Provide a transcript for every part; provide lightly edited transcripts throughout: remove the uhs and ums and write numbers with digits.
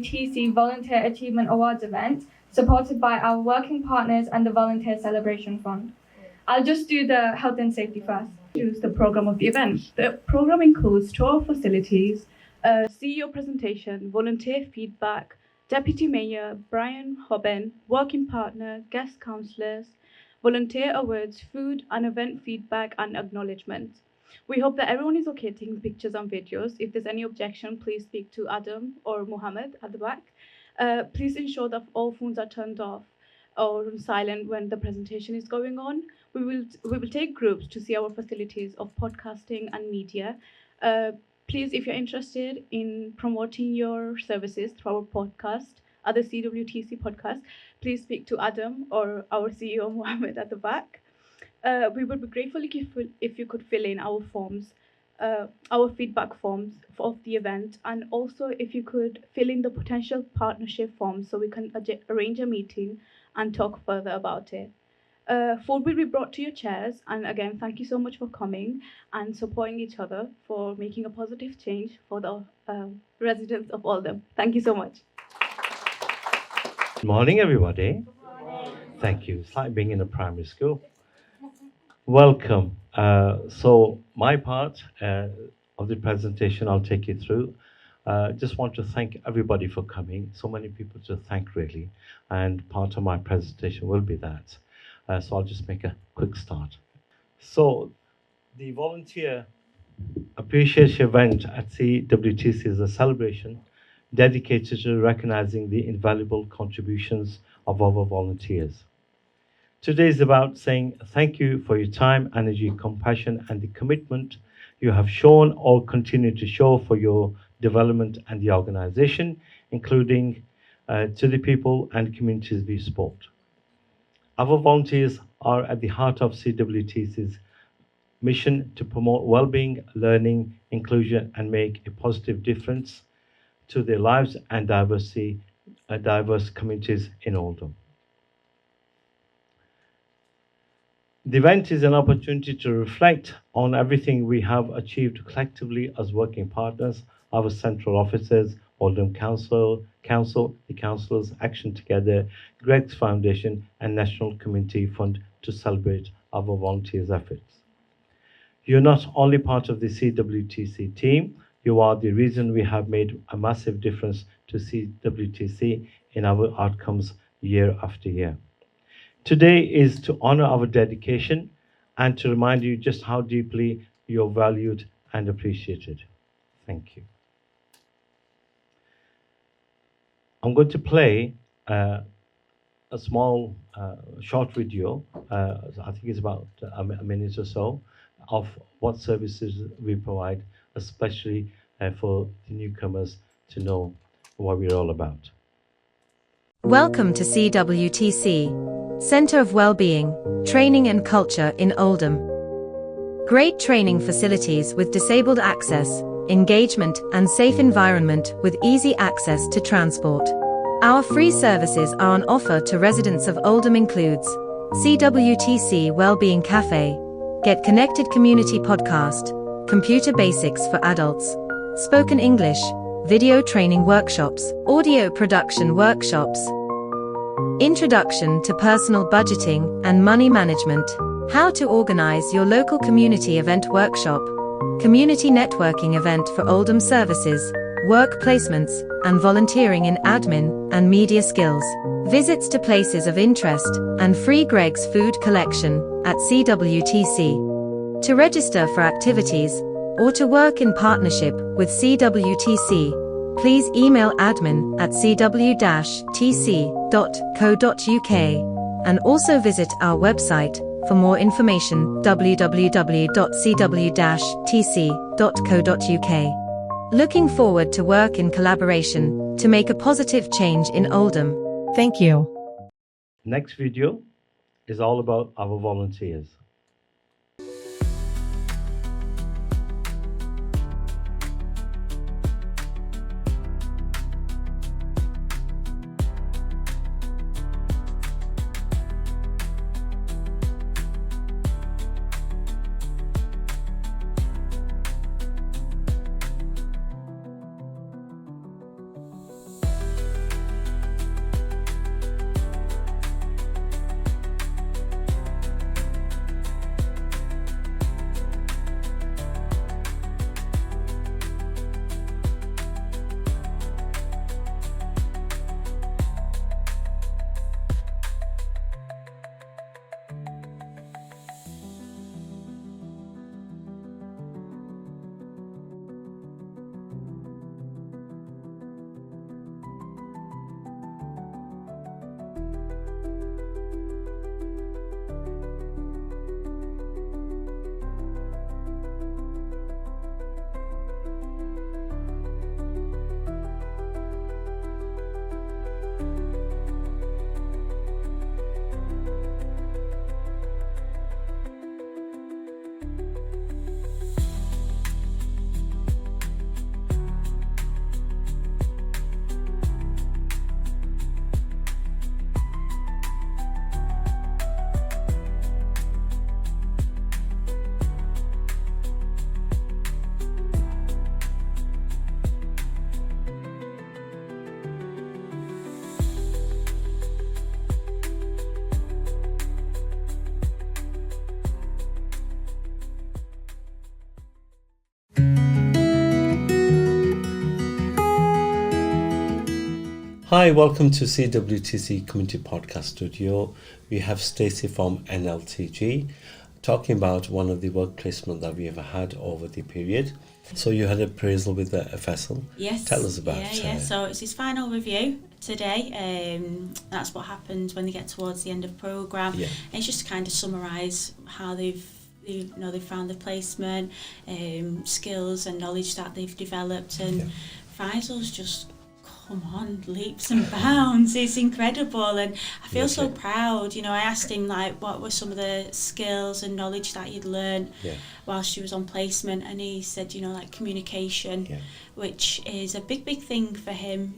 CWTC Volunteer Achievement Awards event, supported by our working partners and the Volunteer Celebration Fund. I'll just do the health and safety first. Introduce the program of the event. The program includes tour of facilities, a CEO presentation, volunteer feedback, Deputy Mayor Brian Hobben, working partner, guest councillors, volunteer awards, food and event feedback and acknowledgement. We hope that everyone is okay taking pictures and videos. If there's any objection, please speak to Adam or Mohammed at the back. Please ensure that all phones are turned off or on silent when the presentation is going on. We will take groups to see our facilities of podcasting and media. Please, if you're interested in promoting your services through our podcast, other CWTC podcast, please speak to Adam or our CEO Mohammed at the back. We would be grateful if you could fill in our forms, our feedback forms of the event, and also if you could fill in the potential partnership forms so we can arrange a meeting and talk further about it. Food will be brought to your chairs, and again, thank you so much for coming and supporting each other for making a positive change for the residents of Oldham. Thank you so much. Good morning, everybody. Good morning. Thank you. It's like being in a primary school. Welcome. So my part of the presentation I'll take you through. Just want to thank everybody for coming. So many people to thank, really. And part of my presentation will be that. So I'll just make a quick start. So the Volunteer Appreciation Event at CWTC is a celebration dedicated to recognizing the invaluable contributions of our volunteers. Today is about saying thank you for your time, energy, compassion, and the commitment you have shown or continue to show for your development and the organization, including to the people and communities we support. Our volunteers are at the heart of CWTC's mission to promote well-being, learning, inclusion, and make a positive difference to their lives and diverse communities in Oldham. The event is an opportunity to reflect on everything we have achieved collectively as working partners, our central offices, Oldham Council, the councillors, Action Together, Greg's Foundation, and National Community Fund to celebrate our volunteers' efforts. You're not only part of the CWTC team, you are the reason we have made a massive difference to CWTC in our outcomes year after year. Today is to honor our dedication and to remind you just how deeply you're valued and appreciated. Thank you. I'm going to play a small short video, I think it's about a minute or so, of what services we provide, especially for the newcomers to know what we're all about. Welcome to CWTC, Centre of Wellbeing, Training and Culture in Oldham. Great training facilities with disabled access, engagement and safe environment with easy access to transport. Our free services are on offer to residents of Oldham includes CWTC Wellbeing Cafe, Get Connected Community Podcast, Computer Basics for Adults, Spoken English, Video Training Workshops, Audio Production Workshops, Introduction to Personal Budgeting and Money Management, How to Organize Your Local Community Event Workshop, Community Networking Event for Oldham Services, Work Placements, and Volunteering in Admin and Media Skills, Visits to Places of Interest, and free Greg's Food Collection at CWTC. To register for activities, or to work in partnership with CWTC, please email admin at cw-tc.co.uk and also visit our website for more information www.cw-tc.co.uk. Looking forward to work in collaboration to make a positive change in Oldham. Thank you. Next video is all about our volunteers. Hi, welcome to CWTC Community Podcast Studio. We have Stacey from NLTG talking about one of the work placement that we have had over the period. So you had appraisal with the FSL. Yes. Tell us about it. Yeah. So it's his final review today. That's what happens when they get towards the end of programme. Yeah. And it's just to kind of summarise how they've found the placement, skills and knowledge that they've developed, and Faisal's just come on, leaps and bounds. It's incredible, and I feel so proud. I asked him what were some of the skills and knowledge that he'd learned whilst she was on placement, and he said communication, which is a big thing for him.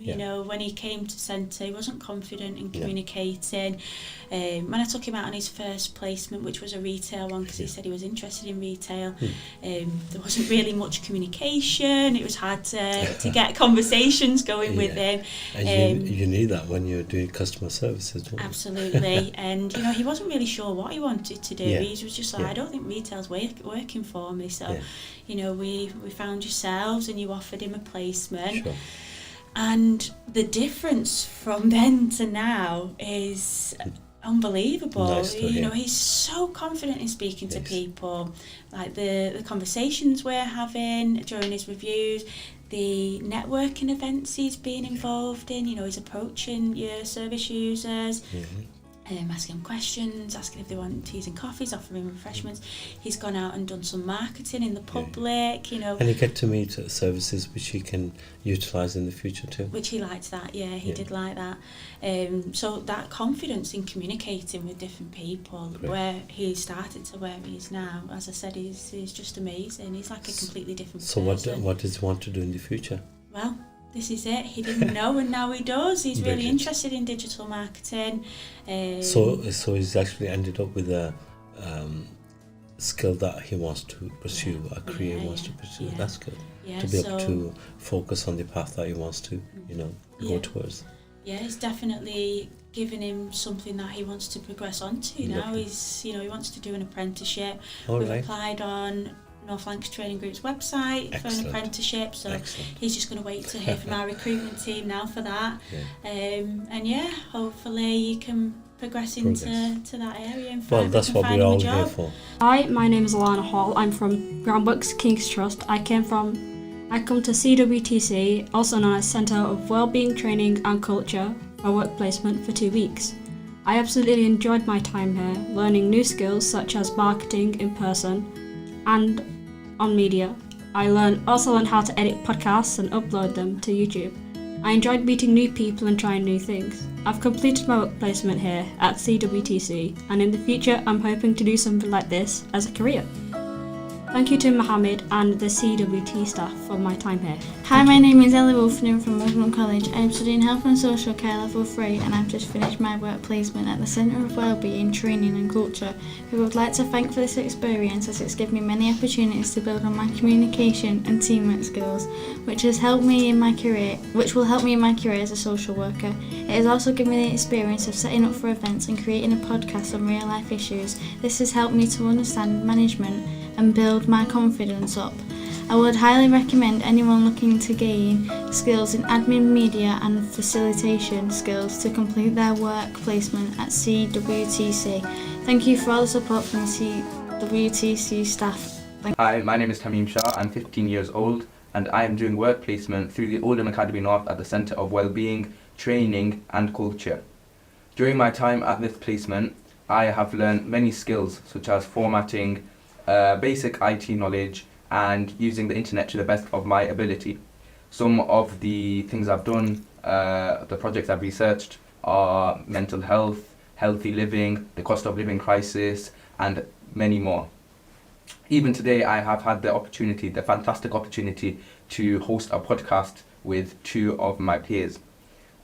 When he came to centre, he wasn't confident in communicating. When I took him out on his first placement, which was a retail one, because he said he was interested in retail, there wasn't really much communication. It was hard to get conversations going with him. And you need that when you're doing customer services, don't you? Absolutely. And he wasn't really sure what he wanted to do. He was just like, I don't think retail's working for me. So we found yourselves and you offered him a placement. Sure. And the difference from then to now is unbelievable. Nice to hear. He's so confident in speaking to people, like the conversations we're having during his reviews, the networking events he's been involved in. He's approaching your service users, asking them questions, asking if they want teas and coffees, offering refreshments. He's gone out and done some marketing in the public, And you get to meet services which he can utilise in the future too. Which he liked that, he did like that. So that confidence in communicating with different people, where he started to where he is now, as I said, he's just amazing. He's like a completely different person. So what does he want to do in the future? Well, this is it. He didn't know, and now he does. He's really Brilliant. interested in digital marketing. So he's actually ended up with a skill that he wants to pursue, a career he wants to pursue. Yeah. That's good. Yeah, To be able to focus on the path that he wants to, go towards. Yeah, it's definitely given him something that he wants to progress onto now. Lovely. He wants to do an apprenticeship. All We've right. applied on North Lancashire Training Group's website for an Excellent. apprenticeship, so Excellent. he's just going to wait to hear from our recruitment team now for that. Hopefully you can progress into that area and Well, that's what we're all here for. Hi, my name is Alana Hall. I'm from Groundworks King's Trust. I come to CWTC, also known as Centre of Wellbeing Training and Culture, for work placement for 2 weeks. I absolutely enjoyed my time here, learning new skills such as marketing in person and on media. I also learned how to edit podcasts and upload them to YouTube. I enjoyed meeting new people and trying new things. I've completed my work placement here at CWTC, and in the future I'm hoping to do something like this as a career. Thank you to Mohammed and the CWT staff for my time here. Hi, my name is Ellie Wolfenden from Oldham College. I am studying Health and Social Care Level 3 and I've just finished my work placement at the Centre of Wellbeing, Training and Culture, who I would like to thank for this experience, as it's given me many opportunities to build on my communication and teamwork skills, which will help me in my career as a social worker. It has also given me the experience of setting up for events and creating a podcast on real life issues. This has helped me to understand management and build my confidence up. I would highly recommend anyone looking to gain skills in admin, media and facilitation skills to complete their work placement at CWTC. Thank you for all the support from the CWTC staff. Hi, my name is Tamim Shah. I'm 15 years old and I am doing work placement through the Oldham Academy North at the Centre of Wellbeing, Training and Culture. During my time at this placement, I have learned many skills such as formatting, basic IT knowledge and using the internet to the best of my ability. Some of the things I've done, the projects I've researched are mental health, healthy living, the cost of living crisis and many more. Even today I have had the fantastic opportunity to host a podcast with 2 of my peers.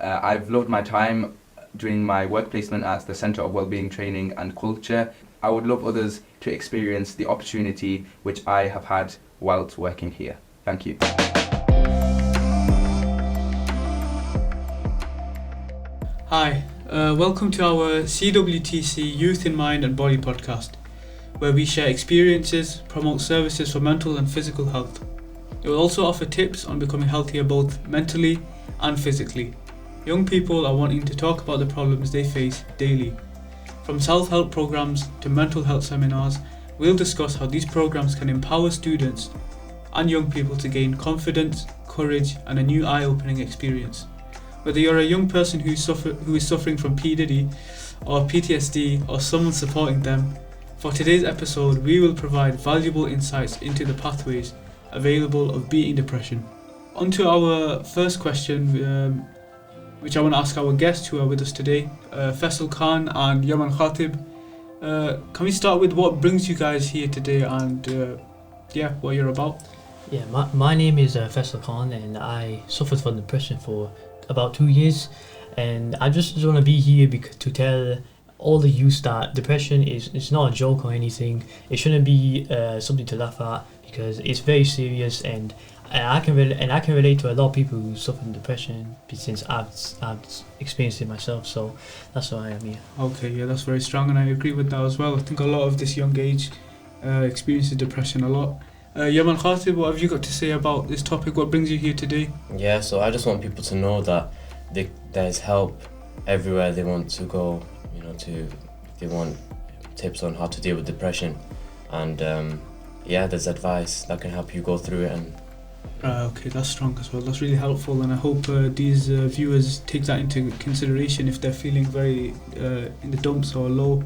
I've loved my time during my work placement at the Centre of Wellbeing, Training and Culture. I would love others to experience the opportunity which I have had whilst working here. Thank you. Hi, welcome to our CWTC Youth in Mind and Body podcast, where we share experiences, promote services for mental and physical health. It will also offer tips on becoming healthier both mentally and physically. Young people are wanting to talk about the problems they face daily. From self-help programs to mental health seminars, we'll discuss how these programs can empower students and young people to gain confidence, courage, and a new eye-opening experience. Whether you're a young person who is suffering from PDD or PTSD or someone supporting them, for today's episode we will provide valuable insights into the pathways available of beating depression. On to our first question, which I want to ask our guests who are with us today, Faisal Khan and Yaman Khatib. Can we start with what brings you guys here today and what you're about? Yeah, my name is Faisal Khan, and I suffered from depression for about 2 years, and I just want to be here to tell all the youth that depression is not a joke or anything. It shouldn't be something to laugh at, because it's very serious, and I can relate to a lot of people who suffer from depression since I've experienced it myself. So that's why I'm here. Okay, yeah, that's very strong, and I agree with that as well. I think a lot of this young age experiences depression a lot. Yaman Khatib, what have you got to say about this topic? What brings you here today? Yeah, so I just want people to know that there's help everywhere they want to go. They want tips on how to deal with depression, and there's advice that can help you go through it. And okay, that's strong as well. That's really helpful, and I hope these viewers take that into consideration if they're feeling very in the dumps or low.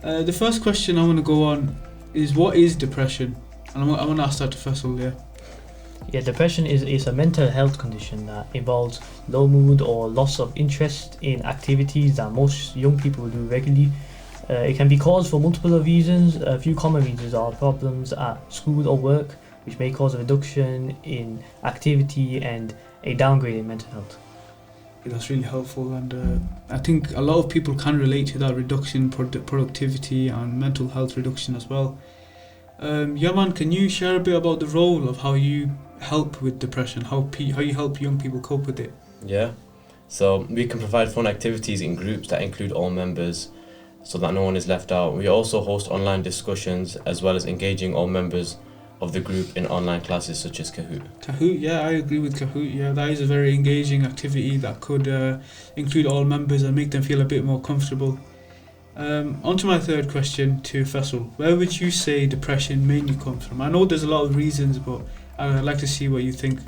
The first question I want to go on is, what is depression? And I want to ask that to Faisal. Yeah, depression is a mental health condition that involves low mood or loss of interest in activities that most young people do regularly. It can be caused for multiple reasons. A few common reasons are problems at school or work, which may cause a reduction in activity and a downgrade in mental health. Yeah, that's really helpful, and I think a lot of people can relate to that reduction in productivity and mental health reduction as well. Yaman, can you share a bit about the role of how you help with depression, how you help young people cope with it? yeah, so we can provide fun activities in groups that include all members, so that no one is left out. We also host online discussions, as well as engaging all members of the group in online classes such as Kahoot. Kahoot, yeah, I agree with Kahoot. Yeah, that is a very engaging activity that could include all members and make them feel a bit more comfortable. On to my third question to Faisal. Where would you say depression mainly comes from? I know there's a lot of reasons, but I'd like to see what you think.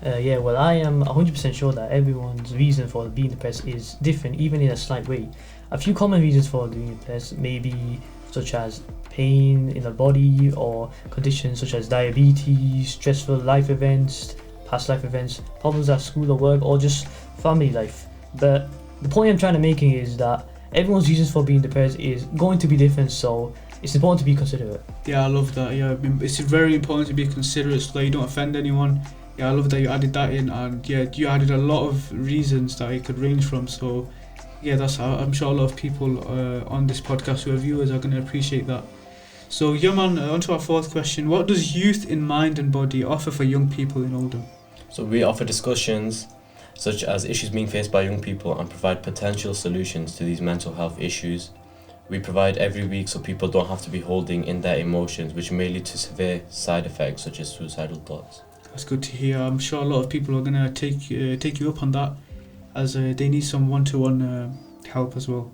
Well, I am 100% sure that everyone's reason for being depressed is different, even in a slight way. A few common reasons for being depressed may be such as pain in the body, or conditions such as diabetes, stressful life events, past life events, problems at school or work, or just family life. But the point I'm trying to make is that everyone's reasons for being depressed is going to be different, so it's important to be considerate. Yeah, I love that. Yeah, it's very important to be considerate so that you don't offend anyone. Yeah, I love that you added that in, and yeah, you added a lot of reasons that it could range from. So yeah, I'm sure a lot of people on this podcast who are viewers are going to appreciate that. So Yaman, on to our fourth question. What does Youth in Mind and Body offer for young people in Oldham? So we offer discussions such as issues being faced by young people and provide potential solutions to these mental health issues. We provide every week so people don't have to be holding in their emotions, which may lead to severe side effects such as suicidal thoughts. That's good to hear. I'm sure a lot of people are going to take you up on that, as they need some one-to-one help as well.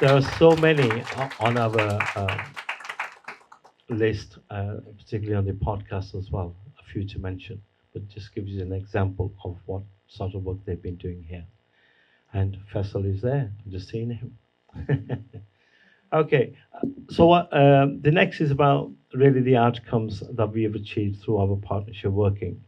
There are so many on our list, particularly on the podcast as well, a few to mention, but just gives you an example of what sort of work they've been doing here. And Faisal is there, I'm just seeing him. Okay, so the next is about really the outcomes that we have achieved through our partnership working.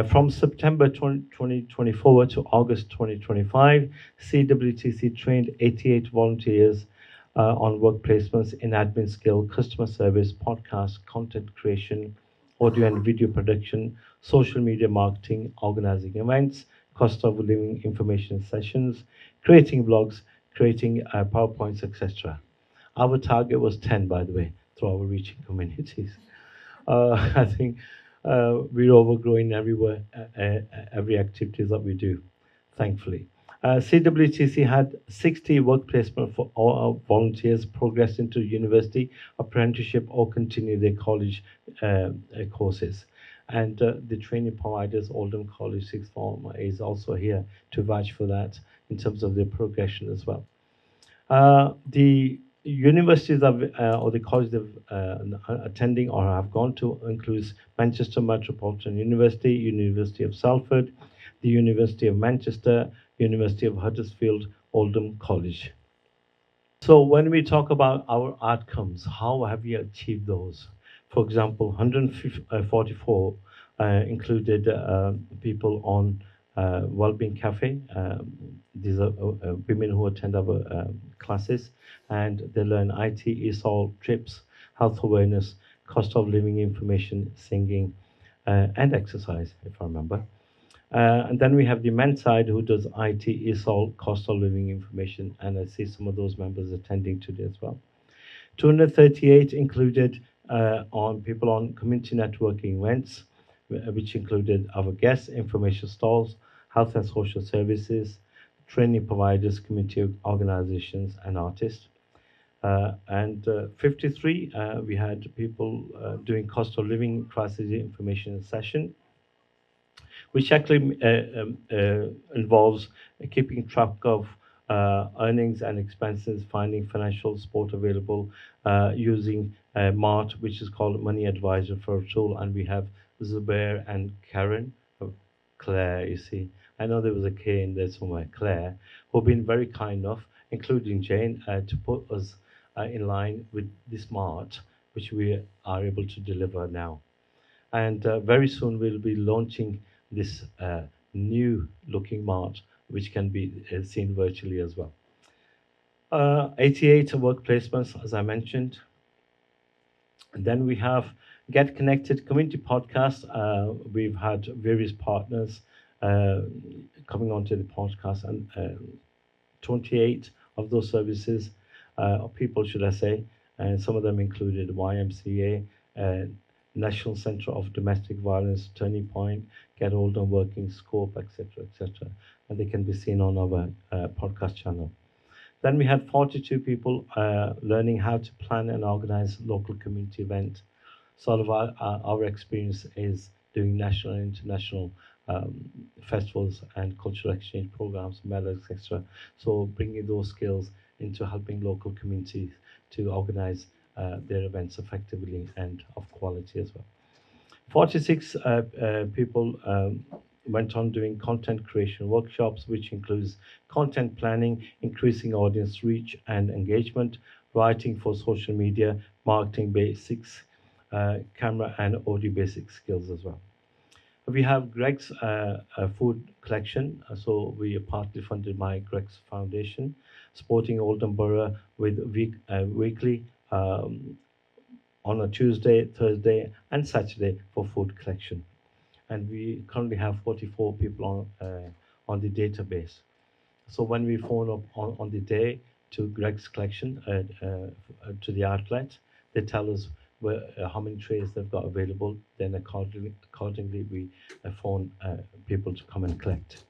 From September 2024 to August 2025, CWTC trained 88 volunteers on work placements in admin skill, customer service, podcast, content creation, audio and video production, social media marketing, organizing events, cost of living information sessions, creating blogs, creating PowerPoints, etc. Our target was 10, by the way, through our reaching communities. I think we're overgrowing everywhere, every activity that we do, thankfully. CWTC had 60 work placement for all our volunteers progress into university, apprenticeship, or continue their college courses. And the training providers, Oldham College Sixth Form, is also here to vouch for that in terms of their progression as well. The universities or the colleges attending or have gone to includes Manchester Metropolitan University, University of Salford, the University of Manchester, University of Huddersfield, Oldham College. So when we talk about our outcomes, how have we achieved those? For example, 144 included people on Wellbeing Cafe. These are women who attend our classes, and they learn IT, ESOL, TRIPS, health awareness, cost of living information, singing, and exercise, if I remember. And then we have the men's side who does IT, ESOL, cost of living information, and I see some of those members attending today as well. 238 included on people on community networking events, which included our guests, information stalls, health and social services, training providers, community organizations, and artists. And 53, we had people doing cost of living crisis information session, which actually involves keeping track of earnings and expenses, finding financial support available, using MART, which is called Money Advisor for a tool, and we have Zubair and Karen, Claire, you see. I know there was a K in there somewhere, Claire, who have been very kind enough, including Jane, to put us in line with this MART, which we are able to deliver now. And very soon we'll be launching this new looking MART, which can be seen virtually as well. 88 work placements, as I mentioned. And then we have Get Connected Community Podcast. We've had various partners coming onto the podcast, and 28 of those services, or people should I say, and some of them included YMCA, National Centre of Domestic Violence, Turning Point, Get Oldham Working, Scope, etc., etc. And they can be seen on our podcast channel. Then we had 42 people learning how to plan and organize local community events. Sort of our experience is doing national and international festivals and cultural exchange programs, medals, etc. So bringing those skills into helping local communities to organize their events effectively and of quality as well. 46 people went on doing content creation workshops, which includes content planning, increasing audience reach and engagement, writing for social media, marketing basics, camera and audio basic skills as well. We have Greg's food collection, so we are partly funded by Greg's Foundation, supporting Oldham Borough with weekly on a Tuesday, Thursday, and Saturday for food collection. And we currently have 44 people on the database. So when we phone up on the day to Greg's collection, to the outlet, they tell us how many trays they've got available. Then accordingly we phone people to come and collect.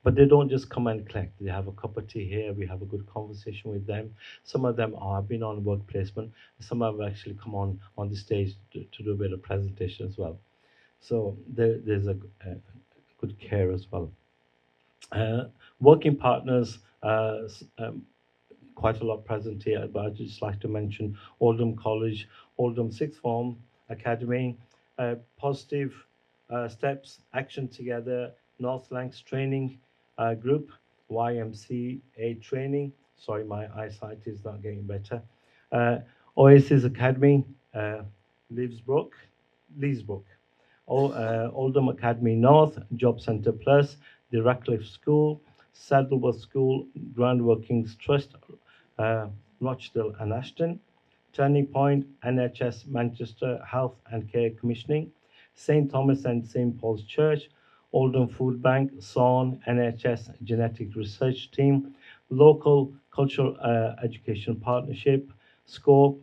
But they don't just come and collect. They have a cup of tea here. We have a good conversation with them. Some of them have been on work placement. Some have actually come on the stage to do a bit of presentation as well. So there's a good care as well. Working partners, quite a lot present here, but I'd just like to mention Oldham College, Oldham Sixth Form Academy, Positive Steps, Action Together, North Lancs Training Group, YMCA Training. Sorry, my eyesight is not getting better. Oasis Academy, Leesbrook, Oldham Academy North, Job Centre Plus, the Ratcliffe School, Saddleworth School, Groundworkings Trust, Rochdale and Ashton, Turning Point, NHS Manchester Health and Care Commissioning, St Thomas and St Paul's Church, Oldham Food Bank, SON, NHS Genetic Research Team, Local Cultural Education Partnership, SCOPE,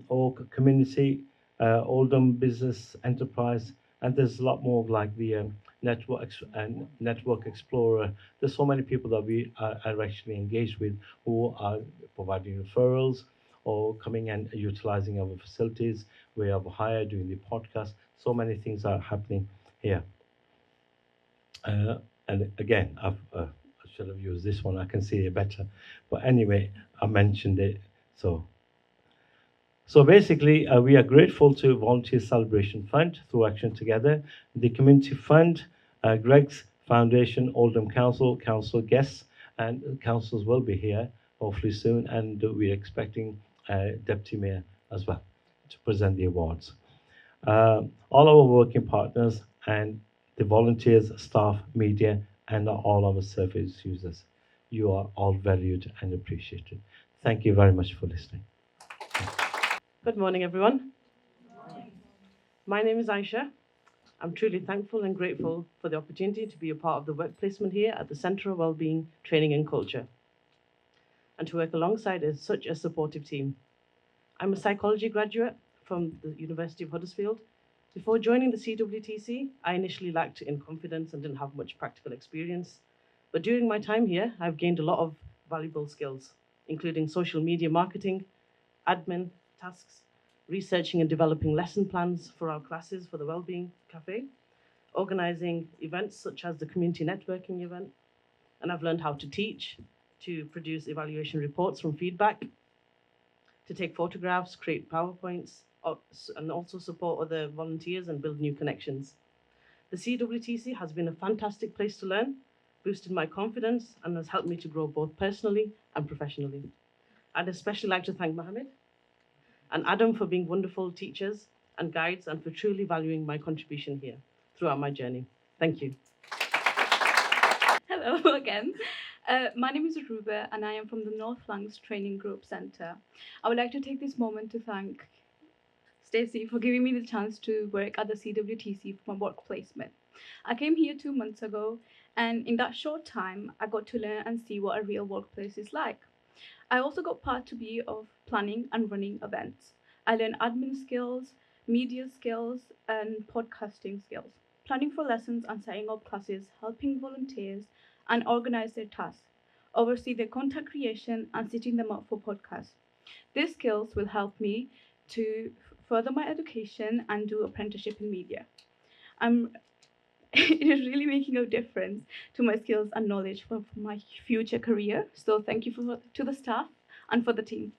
Oak Community, Oldham Business Enterprise, and there's a lot more like the Network Explorer. There's so many people that we are actually engaged with who are providing referrals or coming and utilizing our facilities. We have hired doing the podcast. So many things are happening here. And again, I should have used this one. I can see it better. But anyway, I mentioned it. So basically, we are grateful to Volunteer Celebration Fund through Action Together, the Community Fund, Greg's Foundation, Oldham Council, council guests, and councils will be here hopefully soon, and we're expecting Deputy Mayor as well to present the awards. All our working partners and the volunteers, staff, media, and all our service users. You are all valued and appreciated. Thank you very much for listening. Good morning, everyone. My name is Aisha. I'm truly thankful and grateful for the opportunity to be a part of the work placement here at the Centre of Wellbeing, Training and Culture, and to work alongside such a supportive team. I'm a psychology graduate from the University of Huddersfield. Before joining the CWTC, I initially lacked in confidence and didn't have much practical experience. But during my time here, I've gained a lot of valuable skills, including social media marketing, admin tasks, researching and developing lesson plans for our classes for the Wellbeing Cafe, organizing events such as the community networking event, and I've learned how to teach, to produce evaluation reports from feedback, to take photographs, create PowerPoints, and also support other volunteers and build new connections. The CWTC has been a fantastic place to learn, boosted my confidence, and has helped me to grow both personally and professionally. I'd especially like to thank Mohammed and Adam for being wonderful teachers and guides and for truly valuing my contribution here throughout my journey. Thank you. Hello again. My name is Aruba and I am from the North Lancs Training Group Centre. I would like to take this moment to thank Stacey for giving me the chance to work at the CWTC for my work placement. I came here 2 months ago, and in that short time, I got to learn and see what a real workplace is like. I also got part to be of planning and running events. I learned admin skills, media skills, and podcasting skills, planning for lessons and setting up classes, helping volunteers and organize their tasks, oversee their content creation and setting them up for podcasts. These skills will help me to further my education and do apprenticeship in media. It is really making a difference to my skills and knowledge for my future career. So thank you to the staff and for the team.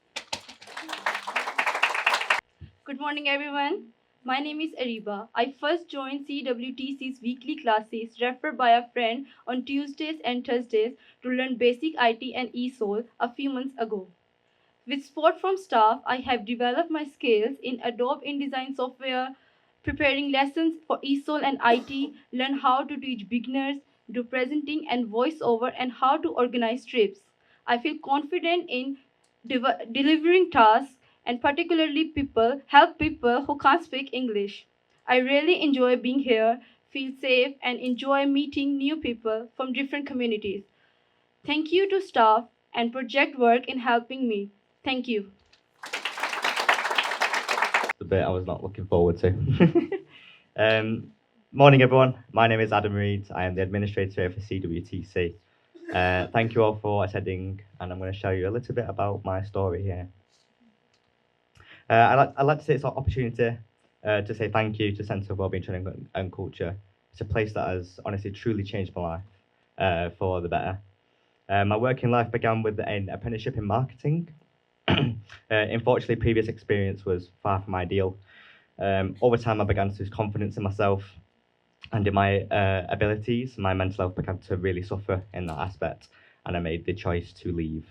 Good morning, everyone. My name is Ariba. I first joined CWTC's weekly classes referred by a friend on Tuesdays and Thursdays to learn basic IT and eSol a few months ago. With support from staff, I have developed my skills in Adobe InDesign software, preparing lessons for eSol and IT, learn how to teach beginners, do presenting and voiceover, and how to organize trips. I feel confident in delivering tasks and particularly help people who can't speak English. I really enjoy being here, feel safe, and enjoy meeting new people from different communities. Thank you to staff and project work in helping me. Thank you. The bit I was not looking forward to. Morning, everyone. My name is Adam Reed. I am the administrator here for CWTC. Thank you all for attending, and I'm going to show you a little bit about my story here. I'd like to take this opportunity to say thank you to Centre of Wellbeing Training and Culture. It's a place that has honestly truly changed my life for the better. My working life began with an apprenticeship in marketing. Unfortunately, previous experience was far from ideal. Over time, I began to lose confidence in myself and in my abilities. My mental health began to really suffer in that aspect, and I made the choice to leave.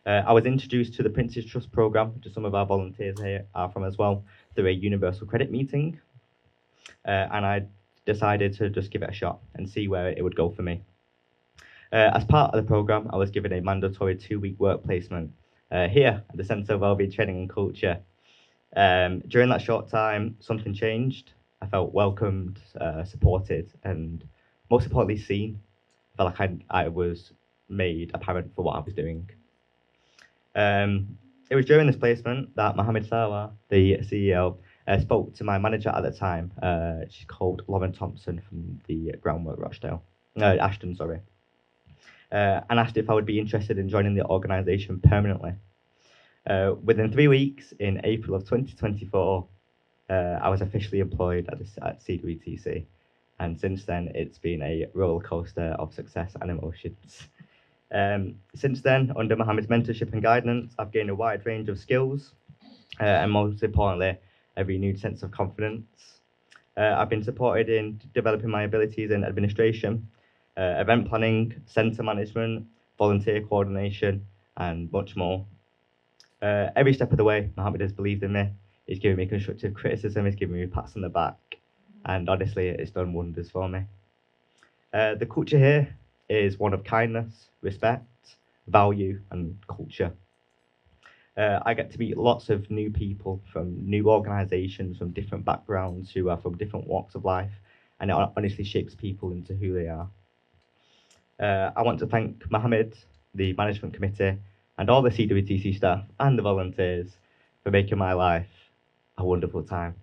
I was introduced to the Prince's Trust programme, which some of our volunteers here are from as well, through a universal credit meeting, and I decided to just give it a shot and see where it would go for me. As part of the programme, I was given a mandatory 2-week work placement here at the Centre of Wellbeing Training and Culture. During that short time, something changed. I felt welcomed, supported, and most importantly seen. I felt like I was made apparent for what I was doing. It was during this placement that Mohammed Sarwar, the CEO, spoke to my manager at the time. She's called Lauren Thompson from the Groundwork Ashton, sorry, and asked if I would be interested in joining the organisation permanently. Within 3 weeks, in April of 2024, I was officially employed at CWTC, and since then it's been a roller coaster of success and emotions. Since then, under Mohammed's mentorship and guidance, I've gained a wide range of skills, and most importantly, a renewed sense of confidence. I've been supported in developing my abilities in administration, event planning, centre management, volunteer coordination, and much more. Every step of the way, Mohammed has believed in me. He's given me constructive criticism, he's given me pats on the back, and honestly, it's done wonders for me. The culture here is one of kindness, respect, value, and culture. I get to meet lots of new people from new organisations, from different backgrounds, who are from different walks of life, and it honestly shapes people into who they are. I want to thank Mohammed, the management committee, and all the CWTC staff and the volunteers for making my life a wonderful time.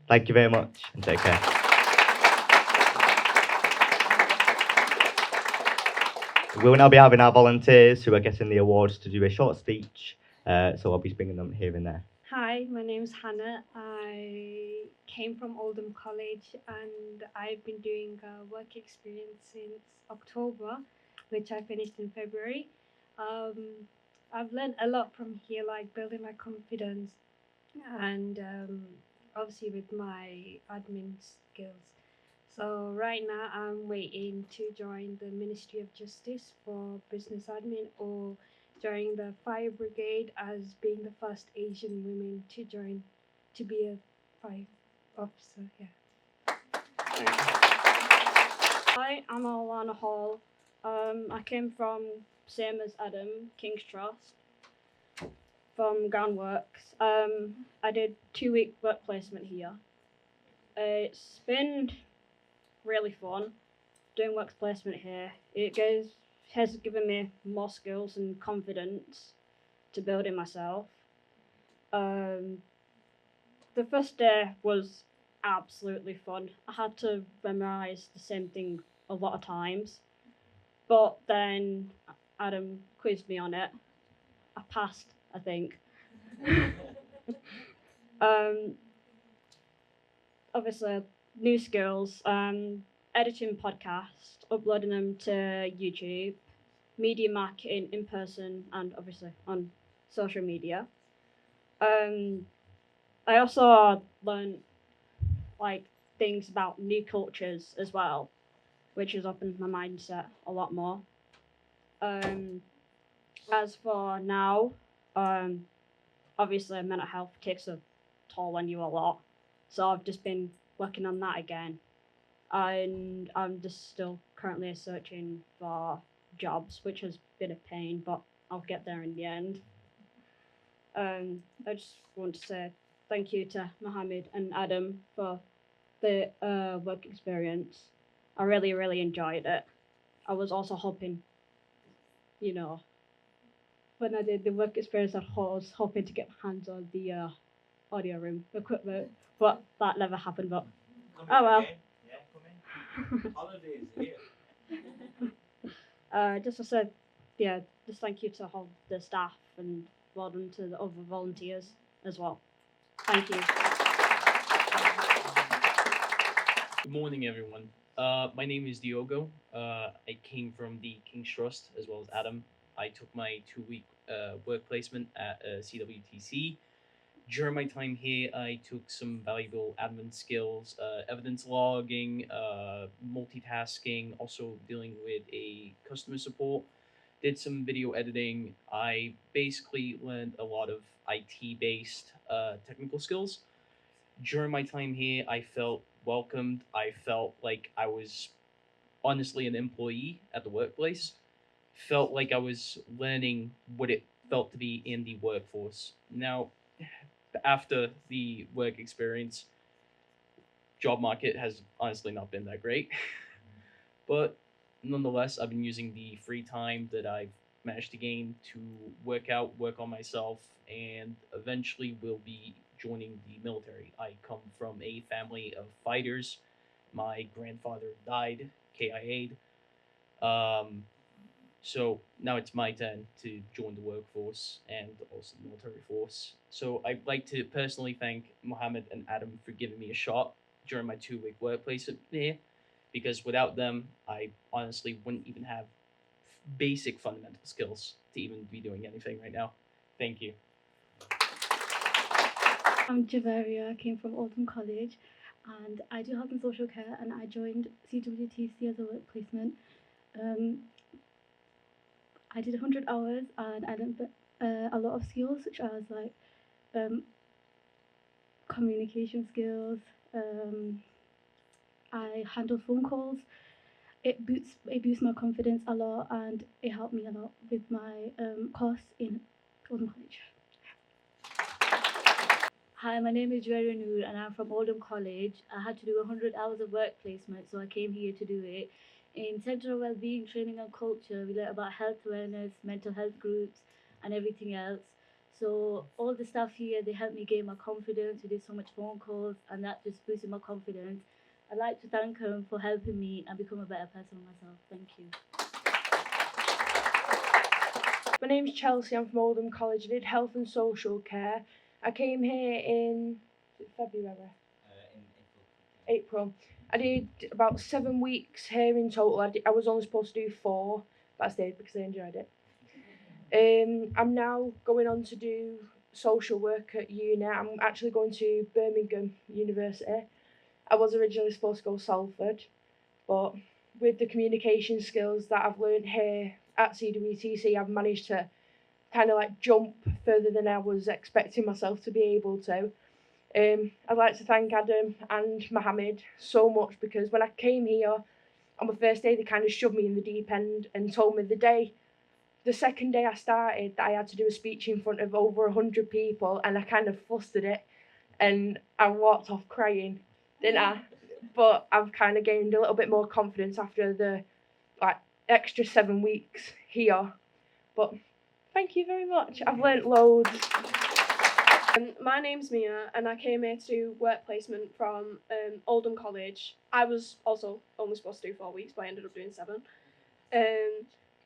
Thank you very much, and take care. We will now be having our volunteers who are getting the awards to do a short speech, so I'll be bringing them here and there. Hi, my name's Hannah. I came from Oldham College and I've been doing work experience since October, which I finished in February. I've learned a lot from here, like building my confidence and obviously with my admin skills. So right now I'm waiting to join the Ministry of Justice for business admin or join the fire brigade as being the first Asian woman to join to be a fire officer. Yeah. Hi, I'm Alana Hall. I came from same as Adam, King's Trust, from Groundworks. I did 2-week work placement here. It's been really fun doing work placement here. Has given me more skills and confidence to build in myself. The first day was absolutely fun. I had to memorize the same thing a lot of times, but then Adam quizzed me on it. I passed, I think. Obviously, new skills, editing podcasts, uploading them to YouTube, media marketing in person, and obviously on social media. I also learned like things about new cultures as well, which has opened my mindset a lot more. As for now, obviously mental health takes a toll on you a lot, so I've just been working on that again, and I'm just still currently searching for jobs, which has been a pain, but I'll get there in the end. I just want to say thank you to Mohammed and Adam for the work experience. I really, really enjoyed it. I was also hoping, when I did the work experience at home, I was hoping to get my hands on the audio room equipment, but that never happened, but oh well. Just to say, just thank you to all the staff and well done to the other volunteers as well. Thank you. Good morning, everyone. My name is Diogo. I came from the King's Trust as well as Adam. I took my 2-week work placement at CWTC. During my time here, I took some valuable admin skills, evidence logging, multitasking, also dealing with a customer support, did some video editing. I basically learned a lot of IT-based technical skills. During my time here, I felt welcomed. I felt like I was honestly an employee at the workplace. Felt like I was learning what it felt to be in the workforce. Now, after the work experience, job market has honestly not been that great. But nonetheless, I've been using the free time that I've managed to gain to work out, work on myself, and eventually will be joining the military. I come from a family of fighters. My grandfather died, KIA'd. So now it's my turn to join the workforce and also the military force. So I'd like to personally thank Mohammed and Adam for giving me a shot during my 2-week workplace here, because without them, I honestly wouldn't even have basic fundamental skills to even be doing anything right now. Thank you. I'm Javaria, I came from Oldham College, and I do health and social care, and I joined CWTC as a work placement. I did 100 hours and I learned a lot of skills such as like communication skills. I handle phone calls. It boosts my confidence a lot, and it helped me a lot with my course in Oldham College. Hi, my name is Jweria Noor and I'm from Oldham College. I had to do 100 hours of work placement, so I came here to do it. In Centre of Wellbeing, Training and Culture, we learn about health awareness, mental health groups and everything else. So all the staff here, they helped me gain my confidence. We did so much phone calls and that just boosted my confidence. I'd like to thank them for helping me and become a better person myself. Thank you. My name's Chelsea, I'm from Oldham College. I did health and social care. I came here in February? April. I did about 7 weeks here in total. I was only supposed to do 4, but I stayed because I enjoyed it. I'm now going on to do social work at uni. I'm actually going to Birmingham University. I was originally supposed to go Salford, but with the communication skills that I've learned here at CWTC, I've managed to kind of like jump further than I was expecting myself to be able to. I'd like to thank Adam and Mohammed so much, because when I came here on my first day, they kind of shoved me in the deep end and told me the second day I started that I had to do a speech in front of over 100 people, and I kind of flustered it and I walked off crying, didn't I? But I've kind of gained a little bit more confidence after the extra 7 weeks here. But thank you very much. I've learnt loads. My name's Mia and I came here to do work placement from Oldham College. I was also only supposed to do 4 weeks, but I ended up doing 7.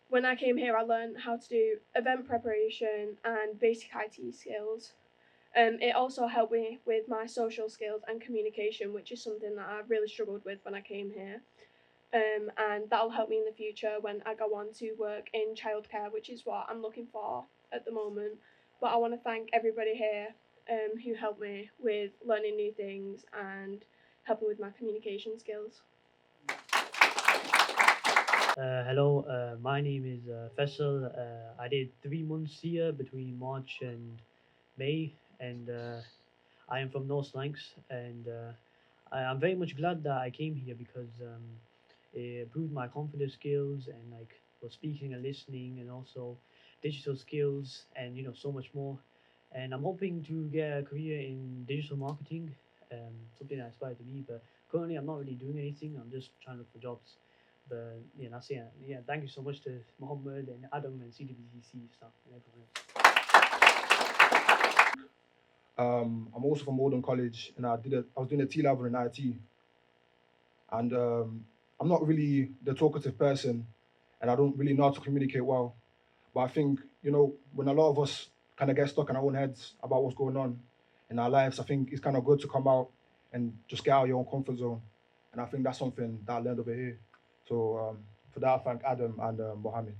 When I came here, I learned how to do event preparation and basic IT skills. It also helped me with my social skills and communication, which is something that I really struggled with when I came here. And that'll help me in the future when I go on to work in childcare, which is what I'm looking for at the moment. But I want to thank everybody here who helped me with learning new things and helping with my communication skills. Hello, my name is Faisal. I did 3 months here between March and May, and I am from North Lancs, and I'm very much glad that I came here because it improved my confidence skills and like for speaking and listening, and also digital skills, and so much more. And I'm hoping to get a career in digital marketing, something I aspire to be. But currently, I'm not really doing anything. I'm just trying to look for jobs. But that's it. Yeah, thank you so much to Mohammed and Adam and CWTC staff and everyone else. I'm also from Oldham College, and I was doing a T level in IT. And I'm not really the talkative person, and I don't really know how to communicate well. But I think, when a lot of us kind of get stuck in our own heads about what's going on in our lives, I think it's kind of good to come out and just get out of your own comfort zone. And I think that's something that I learned over here. So for that, I thank Adam and Mohammed.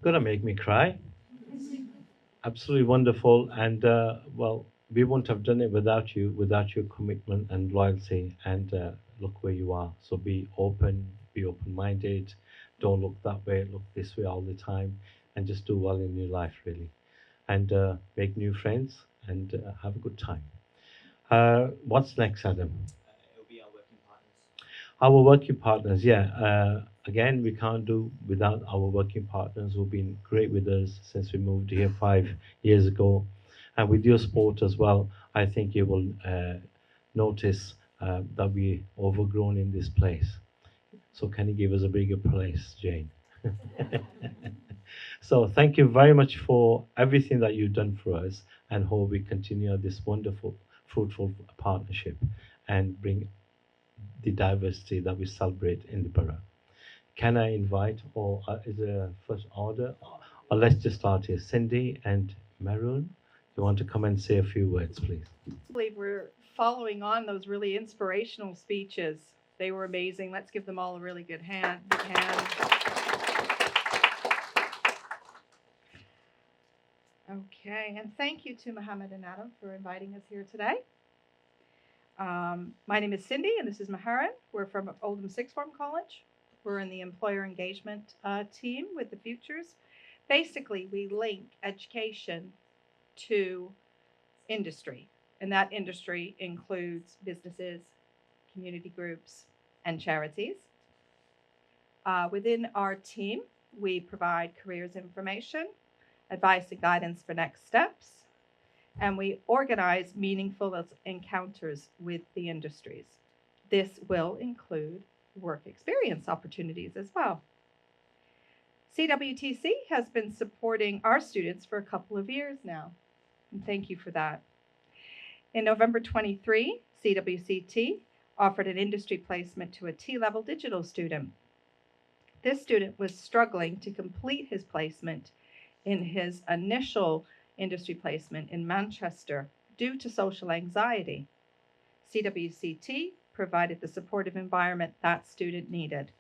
Gonna make me cry. Absolutely wonderful. And well, we wouldn't have done it without you, without your commitment and loyalty. And look where you are. So be open-minded. Don't look that way, look this way all the time, and just do well in your life, really. And make new friends and have a good time. What's next, Adam? It'll be our working partners. Our working partners, yeah. Again, we can't do without our working partners who've been great with us since we moved here 5 years ago. And with your sport as well, I think you will notice that we overgrown in this place. So can you give us a bigger place, Jane? So thank you very much for everything that you've done for us, and hope we continue this wonderful, fruitful partnership and bring the diversity that we celebrate in the borough. Can I invite, or is there a first order? Or let's just start here. Cindy and Maroon, you want to come and say a few words, please? I believe we're following on those really inspirational speeches. They were amazing. Let's give them all a really good hand. Big hand. Okay, and thank you to Mohammed and Adam for inviting us here today. My name is Cindy, and this is Maharan. We're from Oldham Sixth Form College. We're in the employer engagement team with the Futures. Basically, we link education to industry, and that industry includes businesses, community groups, and charities. Within our team, we provide careers information, advice and guidance for next steps, and we organize meaningful encounters with the industries. This will include work experience opportunities as well. CWTC has been supporting our students for a couple of years now, and thank you for that. In November 23, CWCT offered an industry placement to a T-level digital student. This student was struggling to complete his placement in his initial industry placement in Manchester due to social anxiety. CWCT provided the supportive environment that student needed.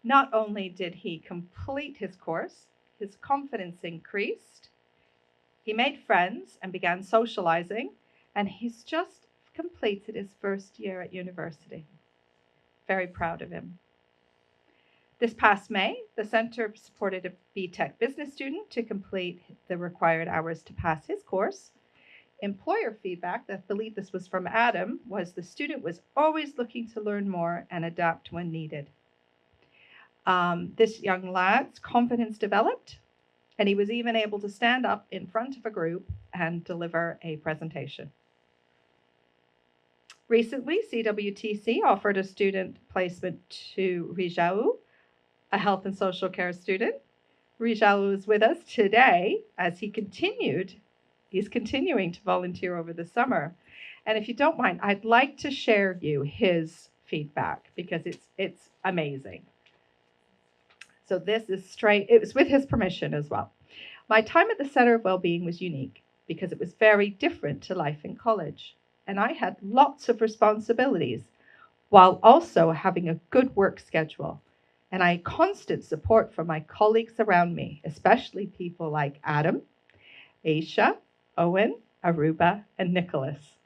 Not only did he complete his course, his confidence increased, he made friends and began socializing, and he's just completed his first year at university. Very proud of him. This past May, the Centre supported a BTEC business student to complete the required hours to pass his course. Employer feedback, I believe this was from Adam, was the student was always looking to learn more and adapt when needed. This young lad's confidence developed, and he was even able to stand up in front of a group and deliver a presentation. Recently, CWTC offered a student placement to Rijau, a health and social care student. Rijau is with us today as he's continuing to volunteer over the summer. And if you don't mind, I'd like to share you his feedback because it's amazing. So this is straight, it was with his permission as well. My time at the Centre of Wellbeing was unique because it was very different to life in college. And I had lots of responsibilities while also having a good work schedule. And I had constant support from my colleagues around me, especially people like Adam, Aisha, Owen, Aruba, and Nicholas.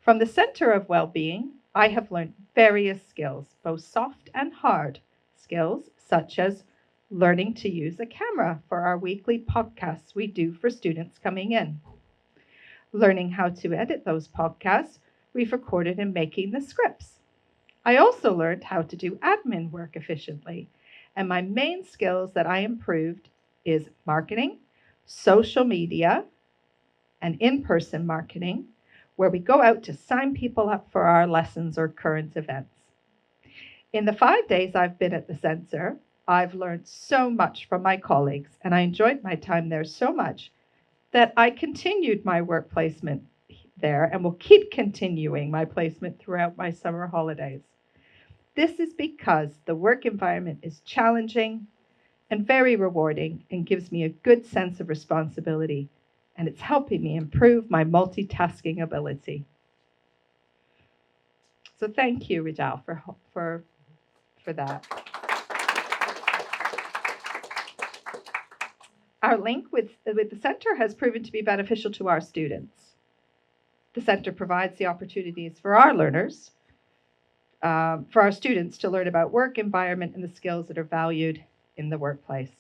From the Centre of Wellbeing, I have learned various skills, both soft and hard skills, such as learning to use a camera for our weekly podcasts we do for students coming in. Learning how to edit those podcasts we've recorded and making the scripts. I also learned how to do admin work efficiently, and my main skills that I improved is marketing, social media, and in-person marketing, where we go out to sign people up for our lessons or current events. In the 5 days I've been at the Centre, I've learned so much from my colleagues, and I enjoyed my time there so much that I continued my work placement there and will keep continuing my placement throughout my summer holidays. This is because the work environment is challenging and very rewarding and gives me a good sense of responsibility, and it's helping me improve my multitasking ability. So thank you, Rijal, for that. Our link with the Centre has proven to be beneficial to our students. The Centre provides the opportunities for our learners, for our students to learn about work environment and the skills that are valued in the workplace.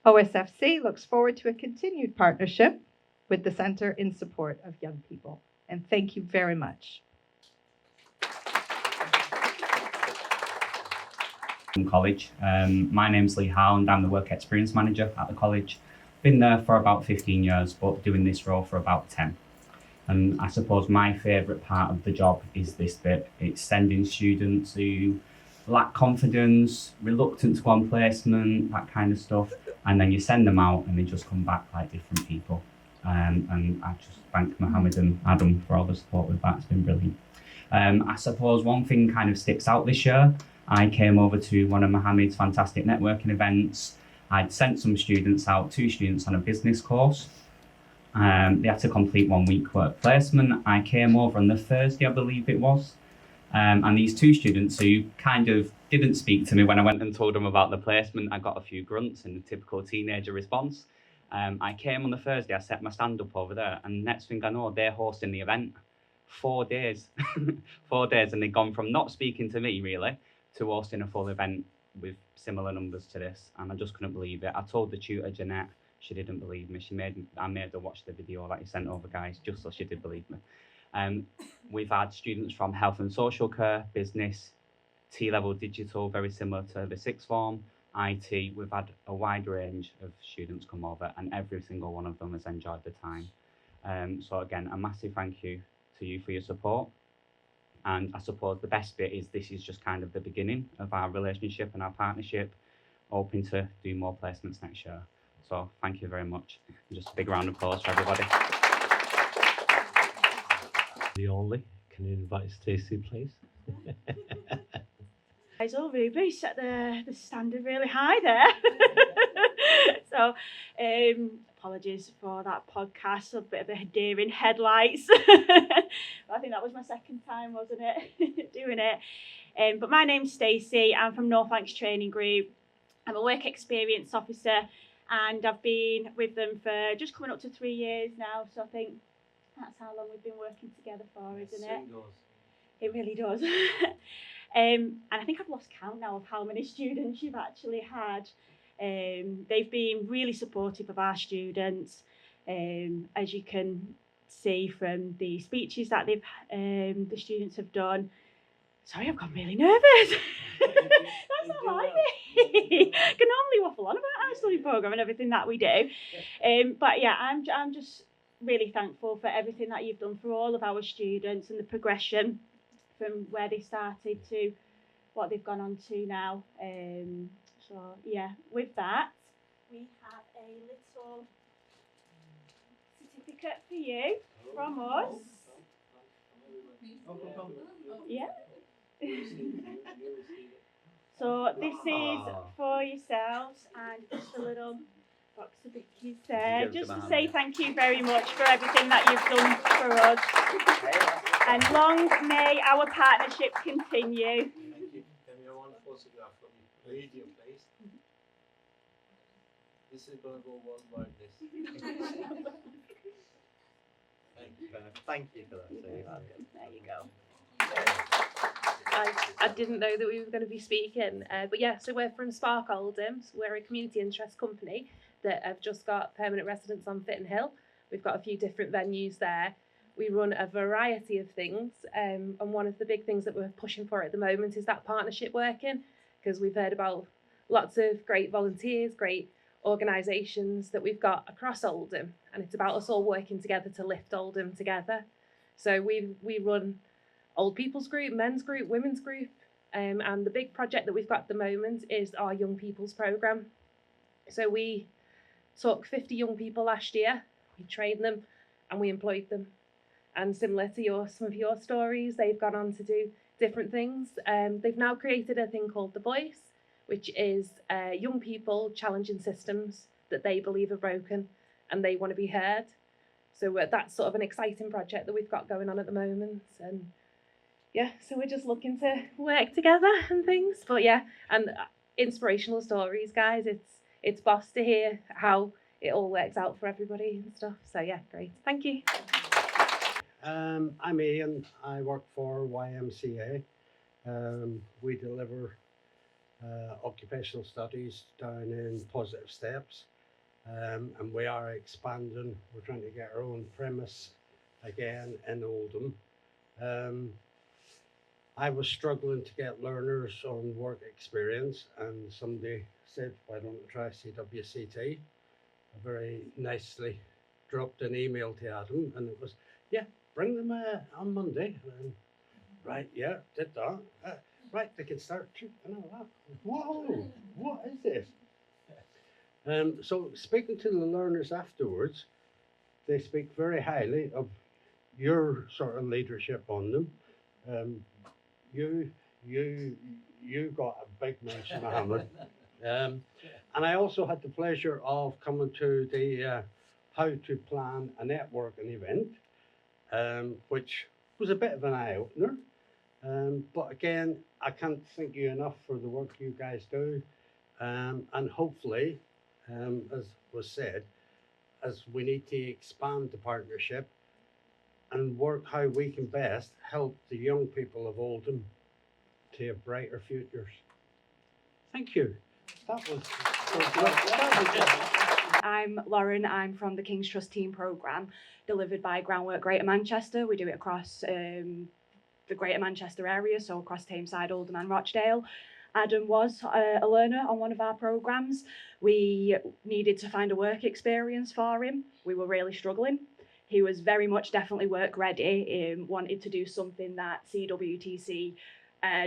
OSFC looks forward to a continued partnership with the Centre in support of young people. And thank you very much. College. My name's Lee Howland. I'm the Work Experience Manager at the college. been there for about 15 years, but doing this role for about 10. And I suppose my favourite part of the job is this bit. It's sending students who lack confidence, reluctant to go on placement, that kind of stuff. And then you send them out and they just come back like different people. And I just thank Mohammed and Adam for all the support with that. It's been brilliant. I suppose one thing kind of sticks out this year. I came over to one of Mohammed's fantastic networking events. I'd sent some students out, 2 students on a business course. They had to complete 1 week work placement. I came over on the Thursday, I believe it was. And these 2 students who kind of didn't speak to me when I went and told them about the placement, I got a few grunts and a typical teenager response. I came on the Thursday, I set my stand up over there, and next thing I know, they're hosting the event. 4 days. 4 days, and they'd gone from not speaking to me, really, to hosting a full event with similar numbers to this, and I just couldn't believe it. I told the tutor, Jeanette, she didn't believe me. I made her watch the video that you sent over, guys, just so she did believe me. We've had students from health and social care, business, T-level digital, very similar to the 6th form, IT. We've had a wide range of students come over, and every single one of them has enjoyed the time. So again, a massive thank you to you for your support. And I suppose the best bit is this is just kind of the beginning of our relationship and our partnership, hoping to do more placements next year. So thank you very much. And just a big round of applause for everybody. The only. Can you invite Stacey, please? Guys, Ruby set the standard really high there. So, apologies for that podcast, a bit of a deer in headlights. I think that was my second time, wasn't it, doing it. But my name's Stacey. I'm from Northlanks Training Group. I'm a work experience officer, and I've been with them for just coming up to 3 years now. So I think that's how long we've been working together for, isn't it? It really does. And I think I've lost count now of how many students you've actually had. They've been really supportive of our students, as you can see from the speeches that the students have done. Sorry, I've got really nervous. That's not like me. I can normally waffle on about our study programme and everything that we do. But yeah, I'm just really thankful for everything that you've done for all of our students and the progression from where they started to what they've gone on to now. So yeah, with that, we have a little certificate for you from us. Yeah. So this is for yourselves, and just a little box of bickies there, just to say thank you very much for everything that you've done for us. And long may our partnership continue. Thank you. Can we have one photograph from you? Radio, please. This is going to go worldwide, this. Thank you, Beth. Thank you for that. There you go. I didn't know that we were going to be speaking, but yeah, so we're from Spark Oldham. So we're a community interest company that have just got permanent residence on Fitton Hill. We've got a few different venues there. We run a variety of things, and one of the big things that we're pushing for at the moment is that partnership working, because we've heard about lots of great volunteers, great organisations that we've got across Oldham, and it's about us all working together to lift Oldham together. So we run old people's group, men's group, women's group, and the big project that we've got at the moment is our young people's programme. So we took 50 young people last year, we trained them and we employed them. And similar to some of your stories, they've gone on to do different things. They've now created a thing called The Voice, which is young people challenging systems that they believe are broken and they want to be heard. So that's sort of an exciting project that we've got going on at the moment. And yeah, so we're just looking to work together and things. But yeah, and inspirational stories, guys. It's boss to hear how it all works out for everybody and stuff. So yeah, great. Thank you. I'm Ian. I work for YMCA. We deliver occupational studies down in Positive Steps, and we are expanding. We're trying to get our own premise again in Oldham. I was struggling to get learners on work experience, and somebody said, why don't you try CWCT? I very nicely dropped an email to Adam, and it was, yeah, bring them on Monday. Right, yeah, did that. Right, they can start and all that. Whoa, what is this? So speaking to the learners afterwards, they speak very highly of your sort of leadership on them. You got a big mention, Mohammed. And I also had the pleasure of coming to the how to plan a networking event, which was a bit of an eye opener. But again, I can't thank you enough for the work you guys do. And hopefully, as was said, as we need to expand the partnership and work how we can best help the young people of Oldham to have brighter futures. Thank you. That was I'm Lauren. I'm from the King's Trust Team Programme, delivered by Groundwork Greater Manchester. We do it across the Greater Manchester area, so across Tameside, Oldham and Rochdale. Adam was a learner on one of our programmes. We needed to find a work experience for him. We were really struggling. He was very much definitely work ready, wanted to do something that CWTC